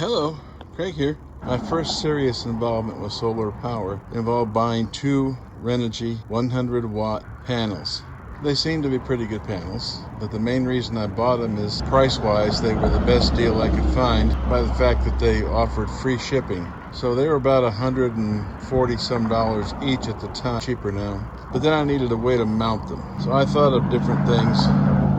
Hello, Craig here. My first serious involvement with solar power involved buying two Renogy 100-watt panels. They seem to be pretty good panels, but the main reason I bought them is price-wise they were the best deal I could find by the fact that they offered free shipping. So they were about $140 some each at the time, cheaper now. But then I needed a way to mount them. So I thought of different things,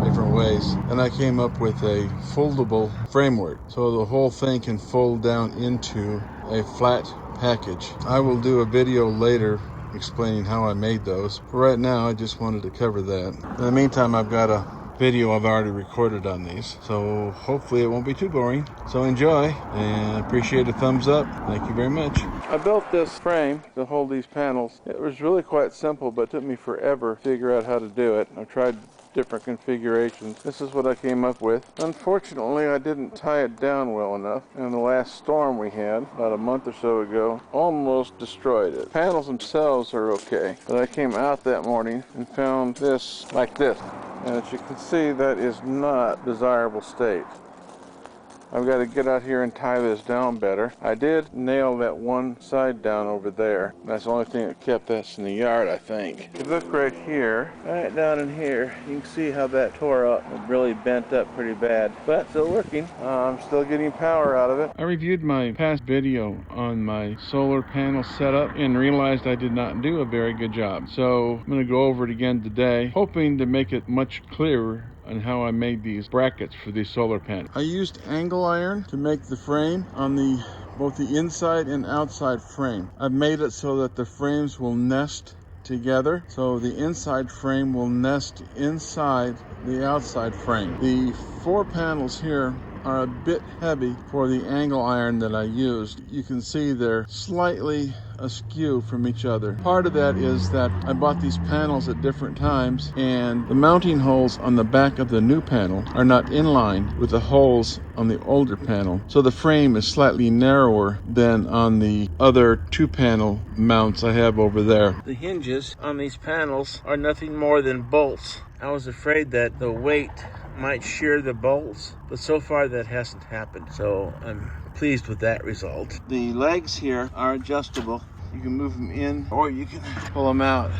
different ways, and I came up with a foldable framework. So the whole thing can fold down into a flat package. I will do a video later explaining how I made those. For right now, I just wanted to cover that. In the meantime, I've got a video I've already recorded on these, so hopefully it won't be too boring. So enjoy, and appreciate a thumbs up. Thank you very much. I built this frame to hold these panels. It was really quite simple, but it took me forever to figure out how to do it. I've tried different configurations. This is what I came up with. Unfortunately, I didn't tie it down well enough, and the last storm we had about a month or so ago almost destroyed it. Panels themselves are okay, but I came out that morning and found this like this, and as you can see, that is not desirable state. I've got to get out here and tie this down better. I did nail that one side down over there. That's the only thing that kept this in the yard, I think. If you look right here, right down in here, you can see how that tore up. It really bent up pretty bad, but still working. I'm still getting power out of it. I reviewed my past video on my solar panel setup and realized I did not do a very good job. So I'm going to go over it again today, hoping to make it much clearer on how I made these brackets for these solar panels. I used angle iron to make the frame on both the inside and outside frame. I've made it so that the frames will nest together, so the inside frame will nest inside the outside frame. The four panels here are a bit heavy for the angle iron that I used. You can see they're slightly askew from each other. Part of that is that I bought these panels at different times, and the mounting holes on the back of the new panel are not in line with the holes on the older panel. So the frame is slightly narrower than on the other two panel mounts I have over there. The hinges on these panels are nothing more than bolts. I was afraid that the weight might shear the bolts, but so far that hasn't happened, so I'm pleased with that result. The legs here are adjustable. You can move them in or you can pull them out,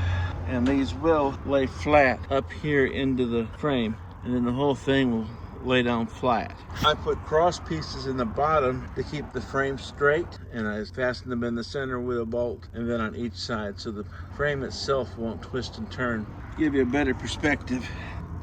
and these will lay flat up here into the frame, and then the whole thing will lay down flat. I put cross pieces in the bottom to keep the frame straight, and I fastened them in the center with a bolt and then on each side, so the frame itself won't twist and turn. Give you a better perspective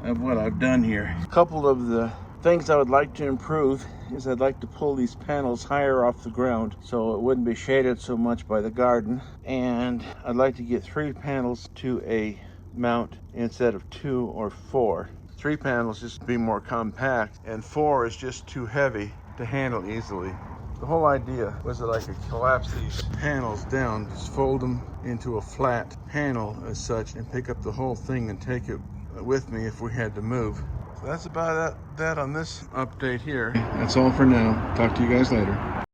of what I've done here. A couple of the things I would like to improve is I'd like to pull these panels higher off the ground so it wouldn't be shaded so much by the garden, and I'd like to get 3 panels to a mount instead of 2 or 4. 3 panels just to be more compact, and 4 is just too heavy to handle easily. The whole idea was that I could collapse these panels down, just fold them into a flat panel as such, and pick up the whole thing and take it with me if we had to move. So that's about that on this update here. That's all for now. Talk to you guys later.